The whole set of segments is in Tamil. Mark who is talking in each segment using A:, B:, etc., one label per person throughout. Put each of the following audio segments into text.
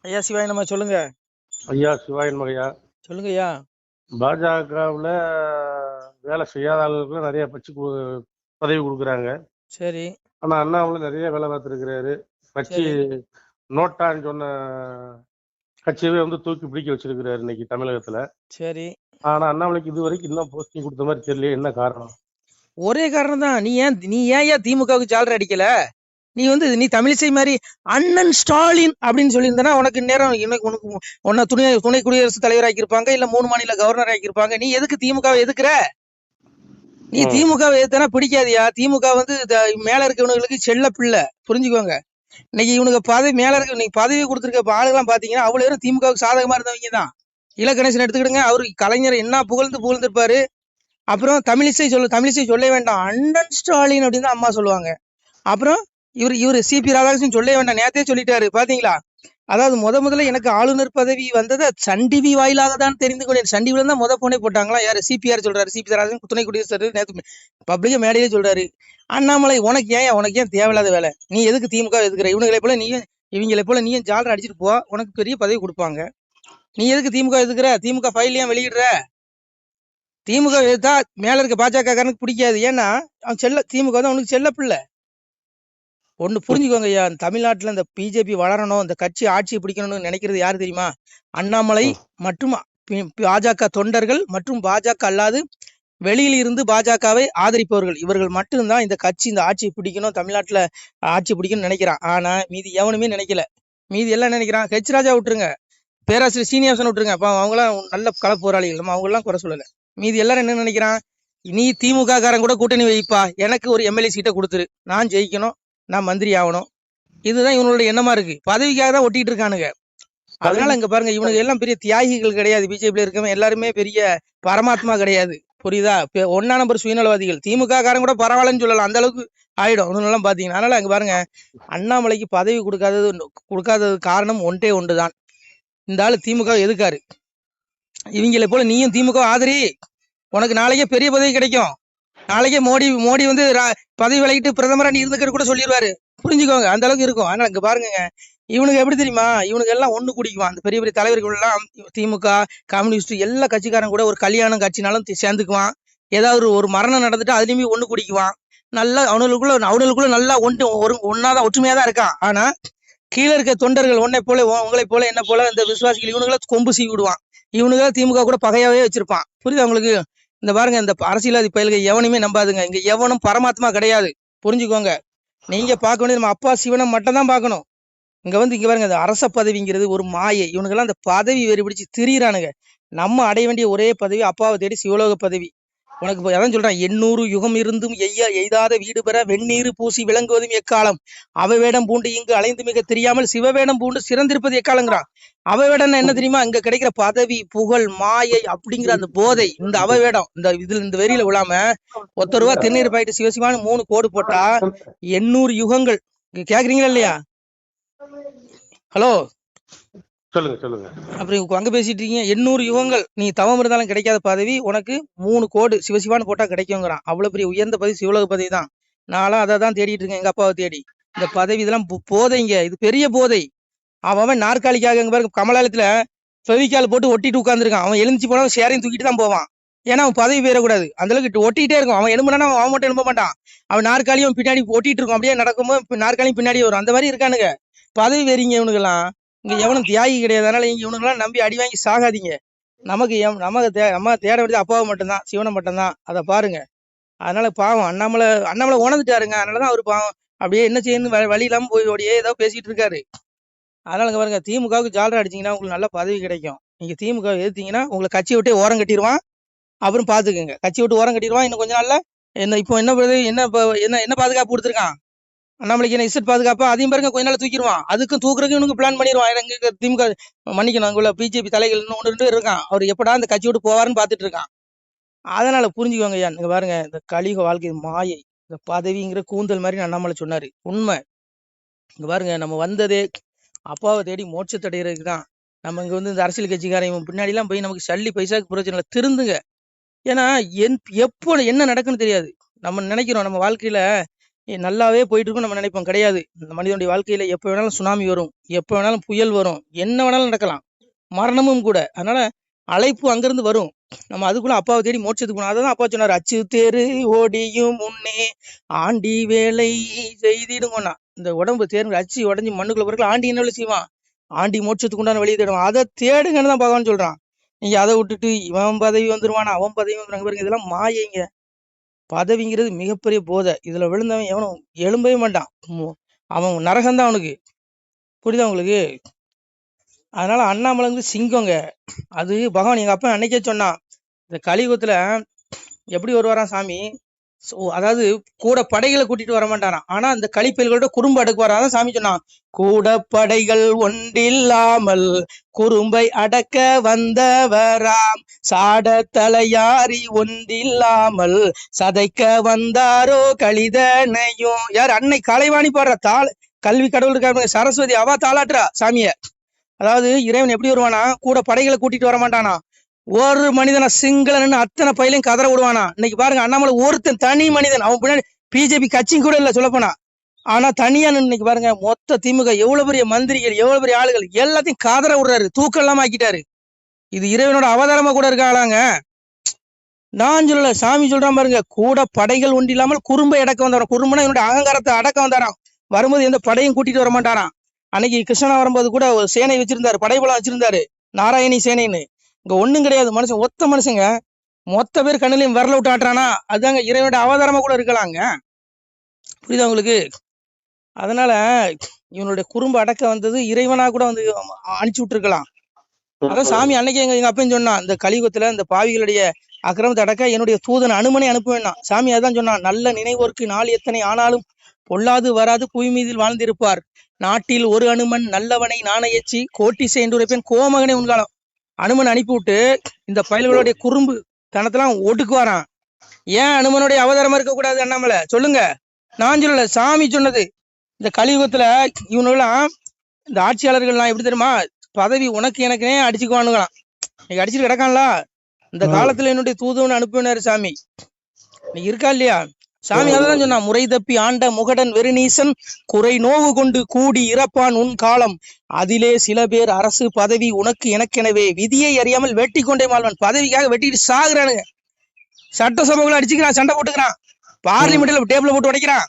A: ஐயா சிவாய் நம்ம சொல்லுங்க.
B: ஐயா சிவாயன் மகையா.
A: சொல்லுங்க ஐயா.
B: பாஜகவுல வேலை செய்யாத ஆளுகளுக்கு நிறைய பதவி கொடுக்குறாங்க.
A: சரி
B: ஆனா அண்ணாமலை நிறைய வேலை பார்த்துருக்கிறாரு. கட்சி
A: சரி
B: நோட்டான்னு சொன்ன கட்சியவே தூக்கி பிடிக்க வச்சிருக்கிறாரு இன்னைக்கு தமிழகத்துல.
A: சரி.
B: ஆனா அண்ணாமலைக்கு இது வரைக்கும் இன்னும் போஸ்டிங் கொடுத்த மாதிரி தெரியல, என்ன காரணம்?
A: ஒரே காரணம் தான். நீ ஏன் திமுகவுக்கு ஜாலர் அடிக்கல? நீ தமிழிசை மாதிரி அண்ணன் ஸ்டாலின் அப்படின்னு சொல்லியிருந்தனா உனக்கு நேரம் உனக்கு உன்ன துணை குடியரசுத் தலைவர் ஆக்கியிருப்பாங்க, இல்ல 3 மாநில கவர்னர் ஆக்கியிருப்பாங்க. நீ எதுக்கு திமுகவை எதுக்குற? நீ திமுகவை எதுனா பிடிக்காதியா? திமுக மேல இருக்கவனுங்களுக்கு செல்ல பிள்ளை, புரிஞ்சுக்கோங்க. இன்னைக்கு இவனுக்கு பதவி மேல இருக்க, இன்னைக்கு பதவி கொடுத்துருக்க ஆளுகெல்லாம் பாத்தீங்கன்னா அவ்வளவு பேரும் திமுகவுக்கு சாதகமா இருந்தவங்க தான். இலக்கணேசன் எடுத்துக்கிடுங்க, அவரு கலைஞர் என்ன புகழ்ந்திருப்பாரு. அப்புறம் தமிழிசை சொல்ல வேண்டாம், அண்ணன் ஸ்டாலின் அப்படின்னு தான் அம்மா சொல்லுவாங்க. அப்புறம் இவர் சிபி ராதாகிருஷ்ணன் சொல்ல வேண்டாம், நேத்தே சொல்லிட்டாரு பாத்தீங்களா? அதாவது முதல்ல எனக்கு ஆளுநர் பதவி வந்தது சன் டிவி வாயிலாக தான் தெரிந்து கொண்டேன். சன் டிவில தான் போனே போட்டாங்களா? யாரு? சிபிஆர் சொல்றாரு, சிபி ராதாகிருஷ்ணன் துணை குடியரசு நேற்று பப்ளிக்கா மேடையிலே சொல்றாரு. அண்ணாமலை உனக்கு ஏன் தேவையில்லாத வேலை? நீ எதுக்கு திமுக எதுக்குற? இவங்களை போல நீயும் ஜாலர் அடிச்சுட்டு போ, உனக்கு பெரிய பதவி கொடுப்பாங்க. நீ எதுக்கு திமுக எதுக்குற? திமுக ஃபைல் ஏன் வெளியிடுற? திமுக எதிர்த்தா மேல இருக்க பாஜக காரனுக்கு பிடிக்காது. ஏன்னா அவன் திமுக வந்து அவனுக்கு செல்ல பிள்ளை. ஒண்ணு புரிஞ்சுக்கோங்க ஐயா, தமிழ்நாட்டுல இந்த பிஜேபி வளரணும், இந்த கட்சி ஆட்சியை பிடிக்கணும்னு நினைக்கிறது யாரு தெரியுமா? அண்ணாமலை மற்றும் பாஜக தொண்டர்கள் மற்றும் பாஜக அல்லாது வெளியில் இருந்து பாஜகவை ஆதரிப்பவர்கள், இவர்கள் மட்டும்தான் இந்த கட்சி இந்த ஆட்சியை பிடிக்கணும், தமிழ்நாட்டுல ஆட்சி பிடிக்கணும்னு நினைக்கிறான். ஆனா மீதி எவனுமே நினைக்கல. மீதி எல்லாம் நினைக்கிறான். ஹெச் ராஜா விட்டுருங்க, பேராசிரியர் சீனிவாசன் விட்டுருங்க, அப்ப அவங்களாம் நல்ல கள போராளிகள், நம்ம அவங்க எல்லாம் குறை சொல்லல. மீதி எல்லாரும் என்ன நினைக்கிறான்? நீ திமுக காரன் கூட கூட்டணி வைப்பா, எனக்கு ஒரு எம்எல்ஏ சீட்டை கொடுத்துரு, நான் ஜெயிக்கணும், நான் மந்திரி ஆகணும். இதுதான் இவனுடைய எண்ணமா இருக்கு. பதவிக்காக தான் ஒட்டிட்டு இருக்கானுங்க. அதனால இங்க பாருங்க, இவனுக்கு எல்லாம் பெரிய தியாகிகள் கிடையாது. பிஜேபியில இருக்கவங்க எல்லாருமே பெரிய பரமாத்மா கிடையாது, புரியுதா? 1ஆம் நம்பர் சுயநலவாதிகள். திமுக காரன் கூட பரவாயில்லன்னு சொல்லலாம், அந்த அளவுக்கு ஆயிடும் எல்லாம் பாத்தீங்கன்னா. அதனால அங்க பாருங்க, அண்ணாமலைக்கு பதவி கொடுக்காதது காரணம் ஒன்றுதான். இந்த ஆளு திமுக எதுக்காரு? இவங்களை போல நீயும் திமுக ஆதரி, உனக்கு நாளைக்கே பெரிய பதவி கிடைக்கும். நாளைக்கே மோடி பதவி விலகிட்டு பிரதமரா நீ இருந்துக்கிட்டு கூட சொல்லிடுவாரு, புரிஞ்சுக்கோங்க, அந்த அளவுக்கு இருக்கும். ஆனா இங்க பாருங்க, இவனுக்கு எப்படி தெரியுமா? இவனுக்கு எல்லாம் ஒண்ணு குடிக்குவான். அந்த பெரிய பெரிய தலைவர்கள் எல்லாம் திமுக, கம்யூனிஸ்ட் எல்லா கட்சிக்காரன் கூட ஒரு கல்யாணம் கட்சினாலும் சேர்ந்துக்குவான். ஏதாவது ஒரு மரணம் நடந்துட்டு அதுலயுமே ஒண்ணு குடிக்குவான். நல்லா அவனுக்குள்ள நல்லா ஒன்னாதான் ஒற்றுமையா தான் இருக்கான். ஆனா கீழே இருக்க தொண்டர்கள் உங்களை போல என்ன போல இந்த விசுவாசிகள் இவனுங்களை கொம்பு சீவி விடுவான். இவனுங்க திமுக கூட பகையாவே வச்சிருப்பான், புரியுதா உங்களுக்கு? இந்த பாருங்க, இந்த அரசியல்வாதி பயல்கள் எவனுமே நம்பாதுங்க. இங்க எவனும் பரமாத்மா கிடையாது, புரிஞ்சுக்கோங்க. நீங்க பார்க்க வேண்டியது நம்ம அப்பா சிவனை மட்டும் தான் பார்க்கணும். இங்க பாருங்க, இந்த அரச பதவிங்கிறது ஒரு மாயை. இவனுக்கெல்லாம் அந்த பதவி வெறி பிடிச்சு திரியிறானுங்க. நம்ம அடைய வேண்டிய ஒரே பதவி அப்பாவை தேடி சிவலோக பதவி. உனக்கு அதான் சொல்றான், 800 யுகம் இருந்தும் எய்தாத வீடு பெற வெந்நீர் பூசி விளங்குவதும் எக்காலம், அவைவேடம் பூண்டு இங்கு அலைந்து மிக தெரியாமல் சிவவேடம் பூண்டு சிறந்திருப்பது எக்காலங்கிறான். அவைவேடம் என்ன தெரியுமா? இங்க கிடைக்கிற பதவி புகழ் மாயை அப்படிங்கிற அந்த போதை. இந்த அவைவேடம் இந்த வெறியில விழாம ஒத்த ரூபா திருநீர் பாயிட்டு சிவசிவான்னு 3 கோடு போட்டா 800 யுகங்கள். கேக்குறீங்களா இல்லையா? ஹலோ,
B: சொல்லுங்க.
A: அப்படி அங்க பேசிட்டு இருக்கீங்க. 800 யுகங்கள் நீ தவம் இருந்தாலும் கிடைக்காத பதவி உனக்கு 3 கோடு சிவசிவான்னு போட்டா கிடைக்குங்கிறான். அவ்வளவு பெரிய உயர்ந்த பதவி சிவலோக பதவி தான். நான்லாம் அதை தான் தேடிட்டு இருக்கேன், எங்க அப்பாவை தேடி. இந்த பதவி இதெல்லாம் போதைங்க, இது பெரிய போதை. அவன் நாற்காலிக்காக எங்க பாருங்க, கமலாலயத்துல ஃபெவிக்கால் போட்டு ஒட்டிட்டு உட்காந்துருக்கான். அவன் எழுந்துச்சு போனா சேரையும் தூக்கிட்டு தான் போவான். ஏன்னா அவன் பதவி பெறக்கூடாது, அந்த அளவுக்கு ஒட்டிகிட்டே இருக்கும். அவன் எழும்புனா அவன் மட்டும் எழும்ப மாட்டான், அவன் நாற்காலியும் பின்னாடி ஒட்டிட்டு இருக்கும். அப்படியே நடக்கும்போது நாற்காலியும் பின்னாடி வரும். அந்த மாதிரி இருக்கானுங்க பதவி வெறிங்க இவனுக்கெல்லாம். இங்க எவனும் தியாகி கிடையாது. அதனால இங்க இவனுக்கெல்லாம் நம்பி அடி வாங்கி சாகாதீங்க. நம்ம தேட வேண்டியது அப்பாவை மட்டும்தான், சிவனை மட்டும்தான். அதை பாருங்க. அதனால பாவம் அண்ணாமலை உணர்ந்துட்டாருங்க. அதனாலதான் அவரு பாவம் அப்படியே என்ன செய்யணும் வழி இல்லாம போய் ஓடியே ஏதோ பேசிட்டு இருக்காரு. அதனால இங்க பாருங்க, திமுகவுக்கு ஜாலரா அடிச்சீங்கன்னா உங்களுக்கு நல்ல பதவி கிடைக்கும். நீங்க திமுக எதிர்த்தீங்கன்னா உங்களை கட்சியை விட்டே ஓரம் கட்டிடுவான். அப்புறம் பாத்துக்கோங்க, கட்சி விட்டு ஓரம் கட்டிடுவான். இன்னும் கொஞ்ச நாள்ல இப்போ என்ன பாதுகாப்பு கொடுத்துருக்கான் அண்ணாமலைக்கு? என்ன இசட் பாதுகாப்பா? அதையும் பாருங்க கொஞ்ச நாள் தூக்கிடுவான். அதுக்கும் தூக்குறதுக்கு இவனுக்கு பிளான் பண்ணிடுவான். எங்க திமுக மன்னிக்கணும், அங்குள்ள பிஜேபி தலைகள் இன்னும் 1-2 இருக்கான். அவர் எப்படா இந்த கட்சி விட்டு போவாருன்னு பாத்துட்டு இருக்கான். அதனால புரிஞ்சுக்கோங்க ஐயா. நீங்க பாருங்க, இந்த கலியுக வாழ்க்கை மாயை, இந்த பதவிங்கிற கூந்தல் மாதிரி அண்ணாமலை சொன்னாரு, உண்மை. இங்க பாருங்க, நம்ம வந்ததே அப்பாவை தேடி மோட்சத்தை அடைகிறதுக்கு தான். நம்ம இங்க இந்த அரசியல் கட்சிக்காரன் பின்னாடி எல்லாம் போய் நமக்கு சல்லி பைசாக்கு பிரச்சனை இல்லை, திருந்துங்க. ஏன்னா எப்போ என்ன நடக்குன்னு தெரியாது. நம்ம நினைக்கிறோம் நம்ம வாழ்க்கையில நல்லாவே போயிட்டு இருக்கும் நம்ம நினைப்போம். கிடையாது. இந்த மனிதனுடைய வாழ்க்கையில எப்ப வேணாலும் சுனாமி வரும், எப்ப வேணாலும் புயல் வரும், என்ன வேணாலும் நடக்கலாம், மரணமும் கூட. அதனால அழைப்பு அங்கிருந்து வரும். நம்ம அதுக்குள்ள அப்பாவை தேடி மோட்சத்துக்கு போகணும். அதான் அப்பா சொன்னார், அச்சு தேரு ஓடியும் முன்னே ஆண்டி வேலை செய்திடுங்கண்ணா. இந்த உடம்பு தேர்ந்து அச்சு உடஞ்சி மண்ணுக்குள்ள பிறகு ஆண்டி என்ன வேலை செய்வான்? ஆண்டி மோட்சத்துக்கு உண்டான வழியை தேடுவான். அதை தேடுங்கன்னு தான் பகவான் சொல்றான். நீங்க அதை விட்டுட்டு இவன் பதவி வந்துருவானா, அவன் பதவி வந்துருவாங்க பாருங்க, இதெல்லாம் மாயைங்க. பதவிங்கிறது மிகப்பெரிய போதை. இதுல விழுந்தவன் எவனும் எழும்பவே மாட்டான். அவன் நரகம்தான் அவனுக்கு. புரியுதா உங்களுக்கு? அதனால அண்ணாமலை வந்து சிங்கங்க. அது பகவான் எங்க அப்பா அன்னைக்கே சொன்னான், இந்த கலியுகத்துல எப்படி வருவாராம் சாமி? அதாவது கூட படைகளை கூட்டிட்டு வர மாட்டாராம். ஆனா அந்த கலிப்பயல்களோட குறும்பு அடக்குவாரா. அதான் சாமி சொன்னான், கூட படைகள் ஒன்றில்லாமல் குறும்பை அடக்க வந்தவராம், சாட தலையாரி ஒன்றில்லாமல் சதைக்க வந்தாரோ கலிதனையும். யார்? அன்னை கலைவாணி பாடுற தாள். கல்வி கடவுள் இருக்காரு சரஸ்வதி, அவா தாளாட்டுறா சாமிய. அதாவது இறைவன் எப்படி வருவானா, கூட படைகளை கூட்டிட்டு வர மாட்டானா, ஒரு மனிதனை சிங்களன்னு அத்தனை பயிலையும் கதற விடுவானா. இன்னைக்கு பாருங்க, அண்ணாமலை ஒருத்தன் தனி மனிதன், அவன் பின்னாடி பிஜேபி கட்சியும் கூட இல்ல சொல்லப்போனா. ஆனா தனியா இன்னைக்கு பாருங்க, மொத்த திமுக எவ்வளவு பெரிய மந்திரிகள், எவ்வளவு பெரிய ஆளுகள் எல்லாத்தையும் கதற விடுறாரு, தூக்கம் இல்லாம ஆக்கிட்டாரு. இது இறைவனோட அவதாரமா கூட இருக்காளாங்க. நான் சொல்லல, சாமி சொல்றான் பாருங்க, கூட படைகள் ஒன்று இல்லாமல் குறும்பை அடக்க வந்தாராம். குறும்புனா என்னுடைய அகங்காரத்தை அடக்க வந்தாராம். வரும்போது எந்த படையும் கூட்டிட்டு வர மாட்டாராம். அன்னைக்கு கிருஷ்ணா வரும்போது கூட ஒரு சேனை வச்சிருந்தாரு, படைபலம் வச்சிருந்தாரு, நாராயணி சேனைன்னு. இங்க ஒண்ணும் கிடையாது. மனுஷன் ஒத்த மனுஷங்க, மொத்த பேர் கண்ணிலையும் விரல விட்டு ஆட்டுறானா, அதுதாங்க இறைவனோட அவதாரமா கூட இருக்கலாங்க. புரியுதா உங்களுக்கு? அதனால இவனுடைய குறும்பு அடக்க வந்தது இறைவனா கூட வந்து அனுப்பிச்சு விட்டுருக்கலாம். அதான் சாமி அன்னைக்கு எங்க அப்பையும் சொன்னான், இந்த கலியுகத்துல இந்த பாவிகளுடைய அக்கிரமத்தை அடக்க என்னுடைய தூதன் அனுமனை அனுப்புவேன்னா. சாமி அதான் சொன்னான், நல்ல நினைவோர்க்கு நாள் எத்தனை ஆனாலும் பொல்லாது வராது புவி மீதில் வாழ்ந்திருப்பார், நாட்டில் ஒரு அனுமன் நல்லவனை நாணயச்சி கோட்டி செய்துரைப்பேன் கோமகனை உன்காலம். அனுமன் அனுப்பிவிட்டு இந்த பயல்களுடைய குறும்பு தனத்தெல்லாம் ஒடுக்குவாரான். ஏன் அனுமனுடைய அவதாரமா இருக்கக்கூடாது அண்ணாமலை? சொல்லுங்க. நான் சொல்லல, சாமி சொன்னது. இந்த கலியுகத்துல இவனுங்களாம் இந்த ஆட்சியாளர்கள்லாம் எப்படி தெரியுமா, பதவி உனக்கு எனக்குனே அடிச்சுக்குவானுங்களாம். நீங்க அடிச்சுட்டு கிடக்கான்ல, இந்த காலத்துல என்னுடைய தூதுவன் அனுப்பினாரு சாமி. நீ இருக்கா இல்லையா? சாமி அதான் சொன்னா, முறை தப்பி ஆண்ட முகடன் வெறுநீசன் குறை நோவு கொண்டு கூடி இறப்பான் உன் காலம், அதிலே சில பேர் அரசு பதவி உனக்கு எனக்கெனவே விதியை அறியாமல் வெட்டி கொண்டே மாழ்வான். பதவிக்காக வெட்டிட்டு சாகுறானுங்க. சட்டசபைக்குள்ள அடிச்சுக்கிறான், சண்டை போட்டுக்கிறான், பார்லிமெண்ட்ல டேபிள் போட்டு உடைக்கிறான்.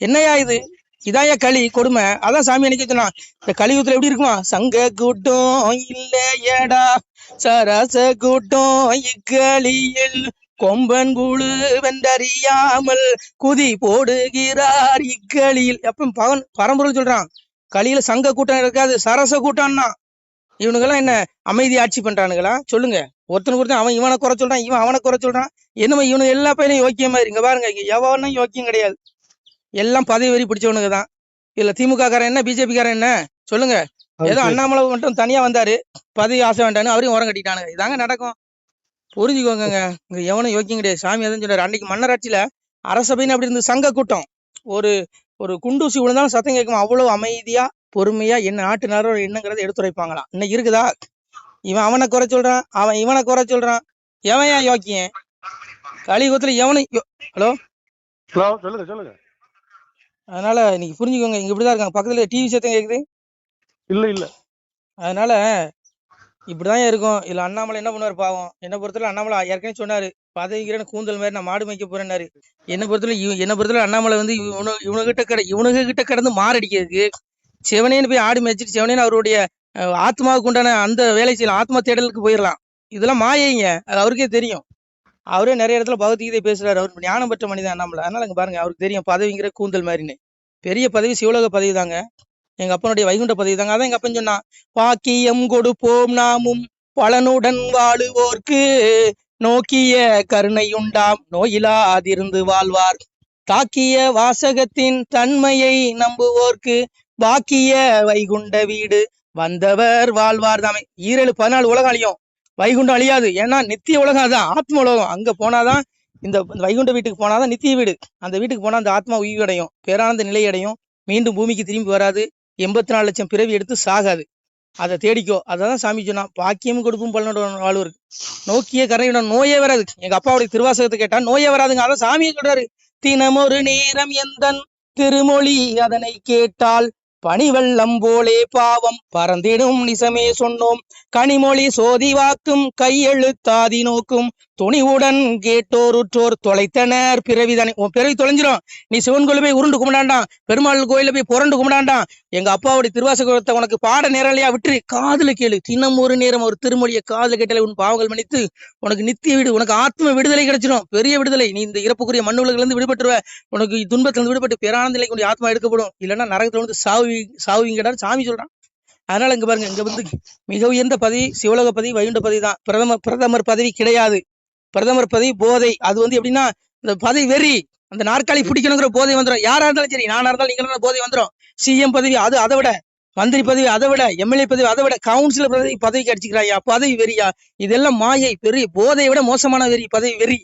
A: என்னையா இது? இதாயா களி கொடுமை? அதான் சாமி அன்னைக்கு சொன்னான், இந்த கலியுகத்துல எப்படி இருக்குமா, சங்க கூட்டம் இல்லையடா சரச கூட்டம் இக்களியில் கொம்பன் குழு வென்றறியாமல் குதி போடுகிறார் இக்களியில். எப்ப பவன் பரம்பொருள் சொல்றான், களியில சங்க கூட்டம் இருக்காது, சரச கூட்டம்னா. இவனுங்கெல்லாம் என்ன அமைதி ஆட்சி பண்றானுங்களா? சொல்லுங்க. ஒருத்தனுக்கு ஒருத்தன் அவன் இவனை குறை சொல்றான், இவன் அவனை குறை சொல்றான். என்னமா இவனுக்கு எல்லா பையனும் யோக்கியம் மாதிரி. இங்க பாருங்க, இங்க எவனும் யோக்கியம் கிடையாது, எல்லாம் பதவி வரி பிடிச்சவனுக்கு தான். இல்ல திமுக காரன் என்ன, பிஜேபி காரன் என்ன? சொல்லுங்க. ஏதோ அண்ணாமலை மட்டும் தனியா வந்தாரு, பதவி ஆசை வேண்டான்னு அவரையும் உரம் கட்டிட்டானுங்க. இதாங்க நடக்கும். புரிஞ்சுக்கோங்க. இங்க எவனும் யோக்கியம் கிடையாது. சாமி அதான் சொன்னாரு, அன்னைக்கு மன்னராட்சியில அரசபைன்னு அப்படி இருந்து சங்க கூட்டம், ஒரு ஒரு குண்டூசி விழுந்தாலும் சத்தம் கேட்கும், அவ்வளவு அமைதியா பொறுமையா என்ன நாட்டுனாரோ என்னங்கிறத எடுத்துரைப்பாங்களாம். இன்னைக்கு இருக்குதா? இவன் அவனை குறை சொல்றான், அவன் இவனை குறை சொல்றான். எவன் ஏன் யோக்கியம்? கலியுகத்துல எவனும் ஹலோ
B: சொல்லுங்க சொல்லுங்க.
A: அதனால இன்னைக்கு புரிஞ்சுக்கோங்க, இங்க இப்படிதான் இருக்காங்க. பக்கத்துல டிவி சத்தம் கேக்குது
B: இல்ல இல்ல.
A: அதனால இப்படிதான் இருக்கும். இல்ல அண்ணாமலை என்ன பண்ணுவார் பாவம். என்ன பொறுத்தவரை அண்ணாமலை ஏற்கனவே சொன்னாரு, பதவிக்கிறேன்னு கூந்தல் மாதிரி நான் மாடு மேய்க்க போறேன்னாரு. என்ன பொறுத்தவரை அண்ணாமலை வந்து இவனுங்க கிட்ட கடந்து மாரடிக்கிறதுக்கு செவனேன்னு போய் ஆடு மேய்ச்சிட்டு செவனேன்னு அவருடைய ஆத்மாவுக்கு உண்டான அந்த வேலை செய்யலாம், ஆத்மா தேடலுக்கு போயிடலாம். இதெல்லாம் மாயைங்க, அது அவருக்கே தெரியும். அவரே நிறைய இடத்துல பகவத்கீதை பேசுறாரு. அவர் ஞானம் பெற்ற மனிதன் அண்ணாமலை. அதனால இங்க பாருங்க, அவருக்கு தெரியும் பதவிங்கிற கூந்தல் மாதிரின்னு. பெரிய பதவி சிவலோக பதவி தாங்க, எங்க அப்பனுடைய வைகுண்ட பதவி தாங்க. அதான் எங்க அப்பன் சொன்னான், பாக்கியம் கொடுப்போம் நாமும் பலனுடன் வாழுவோர்க்கு நோக்கிய கருணையுண்டாம் நோயிலாதிருந்து வாழ்வார், தாக்கிய வாசகத்தின் தன்மையை நம்புவோர்க்கு பாக்கிய வைகுண்ட வீடு வந்தவர் வாழ்வார் தாமே. 14 உலகம் அழியும், வைகுண்டம் அழியாது. ஏன்னா நித்திய உலகம், அதான் ஆத்ம உலகம். அங்க போனாதான், இந்த வைகுண்ட வீட்டுக்கு போனாதான் நித்திய வீடு. அந்த வீட்டுக்கு போனா அந்த ஆத்மா உயிர் அடையும், பேரானந்த நிலை அடையும், மீண்டும் பூமிக்கு திரும்பி வராது, 84 லட்சம் பிறவி எடுத்து சாகாது. அதை தேடிக்கோ. அதான் சாமி சொன்னா, பாக்கியம் கொடுக்கும் பலனுடன் வாழ்வருக்கு நோக்கிய கரையுடன் நோயே வராது. எங்க அப்பாவுடைய திருவாசகத்தை கேட்டா நோயே வராதுங்க. அதான் சாமியை சொல்றாரு, தினமொரு நேரம் எந்தன் திருமொழி அதனை கேட்டால் பனிவெள்ளம் போலே பாவம் பறந்திடும் நிசமே சொன்னோம், கனிமொழி சோதிவாக்கும் கையெழுத்தாதி நோக்கும் துணிவுடன் கேட்டோருற்றோர் தொலைத்தனர் பிறவிதானே. உன் பிறவி தொலைஞ்சிரும். நீ சிவன் கோயில போய் உருண்டு கும்பிடாண்டாம், பெருமாள் கோயில போய் புரண்டு கும்பிடாண்டாம். எங்க அப்பாவுடைய திருவாசகத்தை உனக்கு பாட நேரலையா விட்டு காதுல கேளு. தினம் ஒரு நேரம் ஒரு திருமொழியை காதுல கேட்டாலே உன் பாவங்கள் மன்னித்து உனக்கு நித்திய வீடு, உனக்கு ஆத்ம விடுதலை கிடைச்சிடும். பெரிய விடுதலை. நீ இந்த இறப்புக்குரிய மண் உலகில இருந்து விடுபட்டுருவ. உனக்கு துன்பத்துல இருந்து விடுபட்டு பேரானந்த நிலைக்கு உன்னுடைய ஆத்மா எடுக்கப்படும். இல்லைன்னா நரகத்துல வந்து சாவுவீங்கடான்னு சாமி சொல்றான். அதனால இங்க பாருங்க, இங்க வந்து மிக உயர்ந்த பதவி சிவலோக பதவி வைகுண்ட பதவி தான். பிரதமர் பதவி கிடையாது. பிரதமர் பதவி போதை. அது வந்து எப்படின்னா இந்த பதவி வெறி, அந்த நாற்காலி பிடிக்கணுங்கிற போதை வந்துடும். யாரா இருந்தாலும் சரி, நானா இருந்தாலும் நீங்க போதை வந்துடும். சிஎம் பதவி அது அதை விட, மந்திரி பதவி அதை விட, எம்எல்ஏ பதவி அதை விட, கவுன்சிலர் பதவிக்கு அடிச்சுக்கிறாயா, பதவி வெறியா. இதெல்லாம் மாயை, பெரிய போதையை விட மோசமான வெறி பதவி வெறி.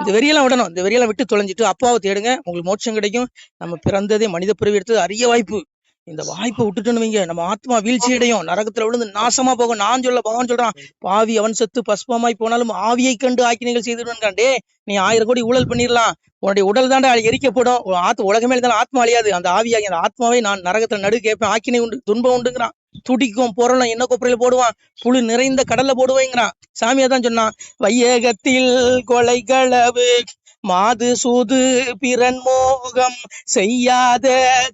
A: இந்த வெறியெல்லாம் விடணும். இந்த வெறியெல்லாம் விட்டு தொலைஞ்சிட்டு அப்பாவை தேடுங்க, உங்களுக்கு மோட்சம் கிடைக்கும். நம்ம பிறந்ததே மனித பிறவி எடுத்தது அரிய வாய்ப்பு. இந்த வாய்ப்பை விட்டுட்டோன்னு வைங்க, நம்ம ஆத்மா வீழ்ச்சி அடையும், நரகத்துல விழுந்து நாசமா போகும். நான் சொல்ல பகவான் சொல்றான், பாவி அவன் செத்து பஸ்பமாய் போனாலும் ஆவியை கண்டு ஆக்கினைகள் செய்துடுவான்டே. நீ 1000 கோடி ஊழல் பண்ணிடலாம், உன்னுடைய உடல் தாண்டா எரிக்கப்படும். உலகமே இருந்தாலும் ஆத்மா அழியாது. அந்த ஆவியாகி அந்த ஆத்மாவை நான் நரகத்துல நடு கேட்பேன். ஆக்கினை உண்டு, துன்பம் உண்டுங்கிறான். துடிக்கும் பொருளும் என்ன கொப்பரையில போடுவான், புழு நிறைந்த கடல்ல போடுவேங்கிறான். சாமியா தான் சொன்னான், வையகத்தில் கொலை களவு மாது சூது பிறன் மோகம் செய்யாத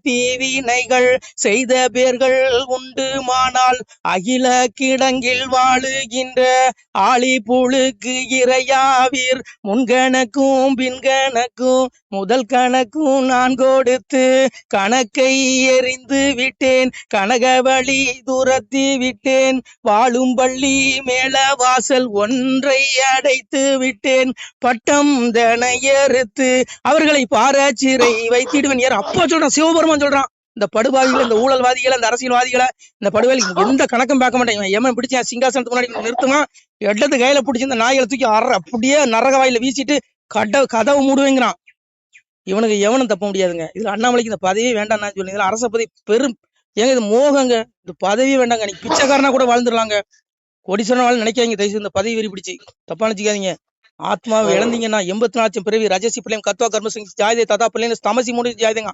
A: தீவினைகள் செய்த பேர்கள் உண்டுமானால் அகில கிடங்கில் வாழுகின்ற ஆளி புழுக்கு இறையாவீர். முன்கணக்கும் பின்கணக்கும் முதல் கணக்கும் நான் கொடுத்து கணக்கை எறிந்து விட்டேன், கனகவழி துரத்தி விட்டேன், வாழும் பள்ளி மேல வாசல் ஒன்றை அடைத்து விட்டேன், பட்டம் தனை ஏறுத்து அவர்களை பாராச்சிறை வைத்திடுவேன். யார் அப்பா சொல்றான், சிவபெருமான் சொல்றான். இந்த படுபாவிகளை, இந்த ஊழல்வாதிகளை, இந்த அரசியல்வாதிகளை, இந்த படுவாளி எந்த கணக்கும் பார்க்க மாட்டேன். ஏமன் பிடிச்சேன் சிங்காசனத்துக்கு முன்னாடி நிறுத்துமா, இடத்து கையில பிடிச்சி இந்த நாய்களை தூக்கி அப்படியே நரக வாயில வீசிட்டு கதவை மூடுவேங்கிறான். இவனுக்கு எவனும் தப்ப முடியாதுங்க. இதுல அண்ணாமலைக்கு இந்த பதவியே வேண்டாம் நான் சொல்லுங்க. இதுல அரச பதவி பெரும் ஏங்க, இது மோகங்க. இந்த பதவியே வேண்டாங்க. நீ பிச்சைக்காரனா கூட வாழ்ந்துடலாங்க. கோடீஸ்வரன் வாழ் நினைக்காதீங்க. தயவுசெய்து இந்த பதவி வெறி பிடிச்சி தப்பா நினைச்சுக்காதீங்க. ஆத்மாவை இழந்தீங்கன்னா 84 லட்சம் பிறவி ரஜசி பிள்ளையும் கத்வா கர்மசிங் ஜாயதே ததா பிள்ளைங்க தமசி மூடி ஜாயதேங்க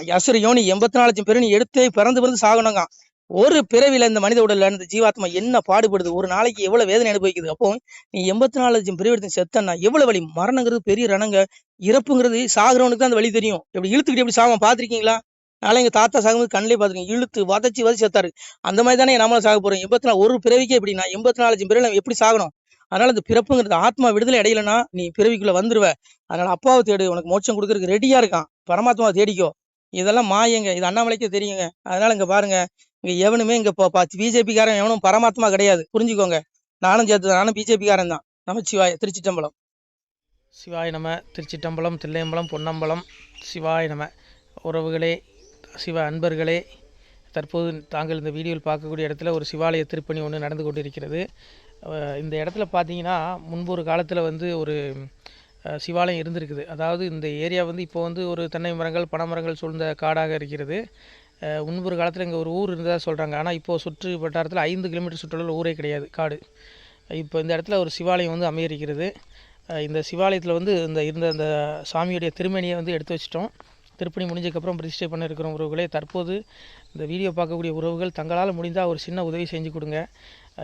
A: யசுர யோனி 84 லட்சம் பிறவி எடுத்து பிறந்து சாகணுங்க. ஒரு பிறவில இந்த மனித உடல்ல இந்த ஜீவாத்மா என்ன பாடுபடுது, ஒரு நாளைக்கு எவ்வளவு வேதனை அனுபவிக்குது. அப்போ நீ 84 லட்சம் பிறவி எடுத்து செத்தன்னா எவ்வளவு வலி. மரணங்கிறது பெரிய ரணங்க. இறப்புங்கிறது சாகுறவனுக்கு தான் அந்த வழி தெரியும். எப்படி இழுத்துக்கிட்டு எப்படி சாகும் பாத்திருக்கீங்களா? நாளை எங்க தாத்தா சாகும்போது கண்ணிலே பாத்துருக்கீங்க. இழுத்து வதச்சி செத்தாரு. அந்த மாதிரி தானே நம்மளும் சாக போறோம். 84 ஒரு பிறவிக்கே எப்படின்னா 84 லட்சம் பிறவி எப்படி சாகணும். அதனால இந்த பிறப்புங்கிறது ஆத்மா விடுதலை அடையலைன்னா நீ பிறவிக்குள்ள வந்துருவ. அதனால அப்பாவை தேடு, உனக்கு மோட்சம் கொடுக்கறதுக்கு ரெடியா இருக்கான். பரமாத்மாவை தேடிக்கோ. இதெல்லாம் மாயங்க. இது அண்ணாமலைக்கே தெரியுங்க. அதனால இங்க பாருங்க, இங்க எவனுமே இங்க பிஜேபி காரன் எவனும் பரமாத்மா கிடையாது. புரிஞ்சுக்கோங்க. நானும் சேர்த்து, நானும் பிஜேபி காரன் தான். நமச்சிவாய. திருச்சிட்டம்பலம்.
C: சிவாய நம. திருச்சிட்டம்பலம், தில்லையம்பலம், பொன்னம்பலம். சிவாய நம. உறவுகளே, சிவ அன்பர்களே, தற்போது தாங்கள் இந்த வீடியோவில் பார்க்கக்கூடிய இடத்துல ஒரு சிவாலய திருப்பணி ஒன்று நடந்து கொண்டிருக்கிறது. இந்த இடத்துல பார்த்தீங்கன்னா முன்பு ஒரு காலத்தில் வந்து ஒரு சிவாலயம் இருந்திருக்குது. அதாவது இந்த ஏரியா வந்து இப்போ வந்து ஒரு தென்னை மரங்கள் பனைமரங்கள் சூழ்ந்த காடாக இருக்கிறது. முன்பு ஒரு காலத்தில் இங்கே ஒரு ஊர் இருந்ததாக சொல்கிறாங்க. ஆனால் இப்போது சுற்று வட்டாரத்தில் 5 கிலோமீட்டர் சுற்றுலா ஊரே கிடையாது, காடு. இப்போ இந்த இடத்துல ஒரு சிவாலயம் வந்து அமையிருக்கிறது. இந்த சிவாலயத்தில் வந்து இருந்த அந்த சாமியுடைய திருமணியை வந்து எடுத்து வச்சிட்டோம். திருப்பணி முடிஞ்சதுக்கப்புறம் பிரதிஷ்டை பண்ண இருக்கிற உறவுகளே, தற்போது இந்த வீடியோ பார்க்கக்கூடிய உறவுகள் தங்களால் முடிந்தால் ஒரு சின்ன உதவி செஞ்சு கொடுங்க.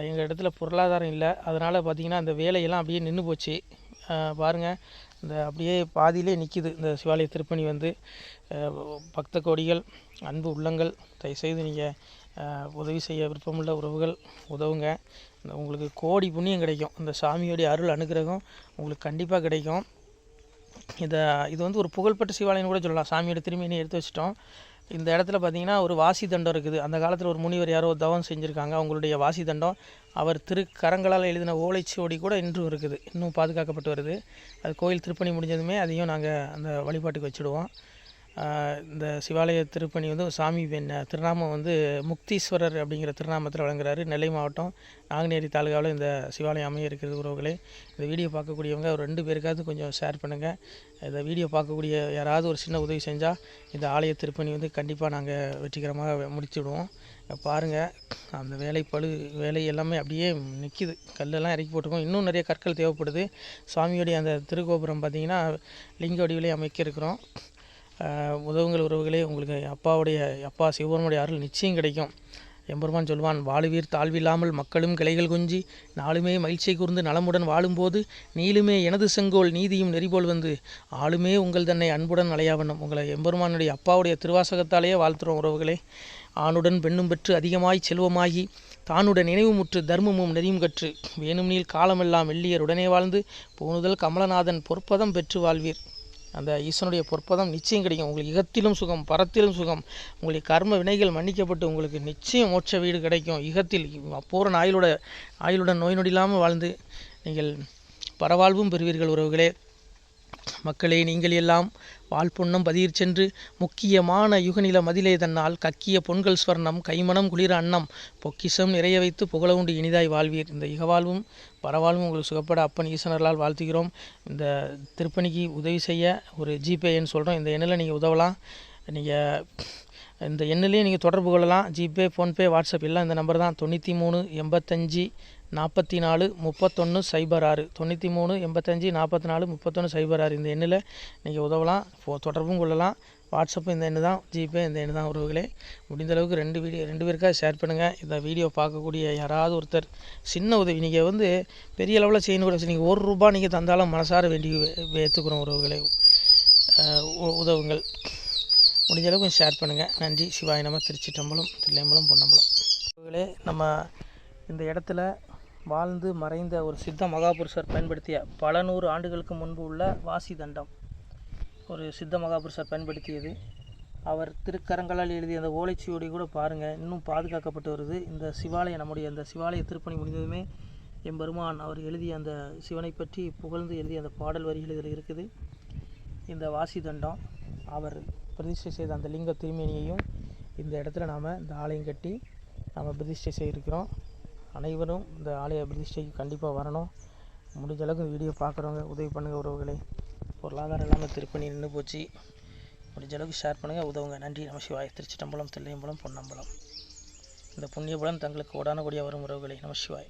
C: எங்கள் இடத்துல பொருளாதாரம் இல்லை. அதனால் பார்த்திங்கன்னா அந்த வேலையெல்லாம் அப்படியே நின்று போச்சு. பாருங்கள், இந்த அப்படியே பாதியிலே நிற்கிது இந்த சிவாலய திருப்பணி வந்து. பக்த கோடிகள், அன்பு உள்ளங்கள், தயவுசெய்து நீங்கள் உதவி செய்ய விருப்பமுள்ள உறவுகள் உதவுங்க. உங்களுக்கு கோடி புண்ணியம் கிடைக்கும். இந்த சாமியோடைய அருள் அனுகிரகம் உங்களுக்கு கண்டிப்பாக கிடைக்கும். இது வந்து ஒரு புகழ்பெற்ற சிவாலயம்னு கூட சொல்லலாம். சாமியோட திருமணியை எடுத்து வச்சிட்டோம். இந்த இடத்துல பார்த்திங்கன்னா ஒரு வாசி தண்டம் இருக்குது. அந்த காலத்தில் ஒரு முனிவர் யாரோ தவம் செஞ்சுருக்காங்க. அவங்களுடைய வாசி தண்டம் அவர் திருக்கரங்களால் எழுதின ஓலைச்சுவடி கூட இன்றும் இருக்குது, இன்னும் பாதுகாக்கப்பட்டு வருது. அது கோயில் திருப்பணி முடிஞ்சதுமே அதையும் நாங்கள் அந்த வழிபாட்டுக்கு வச்சுடுவோம். இந்த சிவாலய திருப்பணி வந்து சாமி திருநாமம் வந்து முக்தீஸ்வரர் அப்படிங்கிற திருநாமத்தில் வழங்குறாரு. நெல்லை மாவட்டம் நாங்குநேரி தாலுகாவில் இந்த சிவாலயம் அமைய இருக்கிறது. உறவுகளே, இந்த வீடியோ பார்க்கக்கூடியவங்க ஒரு 2 பேருக்காவது கொஞ்சம் ஷேர் பண்ணுங்கள். இந்த வீடியோ பார்க்கக்கூடிய யாராவது ஒரு சின்ன உதவி செஞ்சால் இந்த ஆலய திருப்பணி வந்து கண்டிப்பாக நாங்கள் வெற்றிகரமாக முடிச்சுடுவோம். பாருங்கள் அந்த வேலை எல்லாமே அப்படியே நிற்கிது. கல்லெல்லாம் இறக்கி போட்டிருக்கோம். இன்னும் நிறைய கற்கள் தேவைப்படுது. சுவாமியுடைய அந்த திருக்கோபுரம் பார்த்திங்கன்னா லிங்க வடிவிலே அமைக்க இருக்கிறோம். உதவுங்கள் உறவுகளே. உங்களுக்கு அப்பா சிவபெருமானுடைய அருள் நிச்சயம் கிடைக்கும். எம்பெருமான் சொல்வான், வாழுவீர் தாழ்வில்லாமல் மக்களும் கிளைகள் கொஞ்சி நாளுமே மகிழ்ச்சியை கூர்ந்து நலமுடன் வாழும்போது நீளுமே எனது செங்கோல் நீதியும் நெறிபோல் வந்து ஆளுமே உங்கள் தன்னை அன்புடன் அலையாவண்ணம். உங்களை எம்பெருமானுடைய அப்பாவுடைய திருவாசகத்தாலேயே வாழ்த்துறோம் உறவுகளே. ஆணுடன் பெண்ணும் பெற்று அதிகமாய் செல்வமாகி தானுடன் நினைவுமுற்று தர்மமும் நெறியும் கற்று வேணும் நீள் காலமெல்லாம் வெள்ளியர் உடனே வாழ்ந்து போனுதல் கமலநாதன் பொற்பதம் பெற்று வாழ்வீர். அந்த ஈசனுடைய பொற்பதம் நிச்சயம் கிடைக்கும். உங்களுக்கு இகத்திலும் சுகம், பரத்திலும் சுகம். உங்களுக்கு கர்ம வினைகள் மன்னிக்கப்பட்டு உங்களுக்கு நிச்சயம் மோட்ச வீடு கிடைக்கும். இகத்தில் பூரண ஆயுளுடன் நோய் நொடி இல்லாமல் வாழ்ந்து நீங்கள் பரவாழ்வும் பெறுவீர்கள் உறவுகளே. மக்களே, நீங்கள் எல்லாம் வாழ்பொன்னம் பதியிற் சென்று முக்கியமான யுகநில மதிலே தன்னால் கக்கிய பொன்கள் ஸ்வர்ணம் கைமணம் குளிர அன்னம் பொக்கிஷம் நிறைய வைத்து புகழ உண்டு இனிதாய் வாழ்வீர். இந்த இகவாழ்வும் பரவாழ்வும் உங்களுக்கு சுகப்பட அப்பன் ஈசனர்களால் வாழ்த்துகிறோம். இந்த திருப்பணிக்கு உதவி செய்ய ஒரு ஜிபே எண் சொல்கிறோம். இந்த எண்ணில் நீங்கள் உதவலாம். நீங்கள் இந்த எண்ணிலே நீங்கள் தொடர்பு கொள்ளலாம். ஜிபே, ஃபோன்பே, வாட்ஸ்அப் எல்லாம் இந்த நம்பர் தான். 93 85 44 31 06 93 85 44 31 06. இந்த எண்ணில் நீங்கள் உதவலாம், தொடர்பும் கொள்ளலாம். வாட்ஸ்அப்பும் இந்த எண்ணு தான், ஜிபே இந்த எண்ணு தான் உறவுகளே. முடிந்த அளவுக்கு ரெண்டு பேருக்காக ஷேர் பண்ணுங்கள். இந்த வீடியோ பார்க்கக்கூடிய யாராவது ஒருத்தர் சின்ன உதவி, நீங்கள் பெரிய அளவில் செய்யணும் கூட, நீங்கள் ₹1 நீங்கள் தந்தாலும் மனசார வேண்டி ஏற்றுக்கிறோம் உறவுகளே. உதவுங்கள். முடிஞ்ச அளவுக்கு ஷேர் பண்ணுங்கள். நன்றி. சிவாய நம. திருச்சிட்டம்பலம், தில்லையம்பலம், பொன்னம்பலம். உறவுகளே, நம்ம இந்த இடத்துல வாழ்ந்து மறைந்த ஒரு சித்த மகாபுருஷர் பயன்படுத்திய பல 100 ஆண்டுகளுக்கு முன்பு உள்ள வாசி தண்டம் ஒரு சித்த மகாபுருஷர் பயன்படுத்தியது. அவர் திருக்கரங்களால் எழுதிய அந்த ஓலைச்சுவடி கூட பாருங்கள், இன்னும் பாதுகாக்கப்பட்டு வருது. இந்த சிவாலயம், நம்முடைய அந்த சிவாலய திருப்பணி முடிந்ததுமே எம்பெருமான் அவர் எழுதிய அந்த சிவனை பற்றி புகழ்ந்து எழுதிய அந்த பாடல் வரிகள் இதில் இருக்குது. இந்த வாசி தண்டம் அவர் பிரதிஷ்டை செய்த அந்த லிங்க திருமேனியையும் இந்த இடத்துல நாம் இந்த ஆலயம் கட்டி நாம் பிரதிஷ்டை செய்திருக்கிறோம். அனைவரும் இந்த ஆலய பிரதிஷ்டைக்கு கண்டிப்பாக வரணும். முடிஞ்ச அளவுக்கு வீடியோ பார்க்குறவங்க உதவி பண்ணுங்கள் உறவுகளே. பொருளாதாரம் இல்லாமல் திருப்பணி நின்று போச்சு. முடிஞ்ச அளவுக்கு ஷேர் பண்ணுங்கள், உதவுங்க. நன்றி. நம சிவாய. திருச்சிட்டம்பலம், தில்லையம்பலம், பொன்னம்பலம். இந்த புண்ணிய பலன் தங்களுக்கு கோடான கோடியாக வரும் உறவுகளே. நம சிவாய்.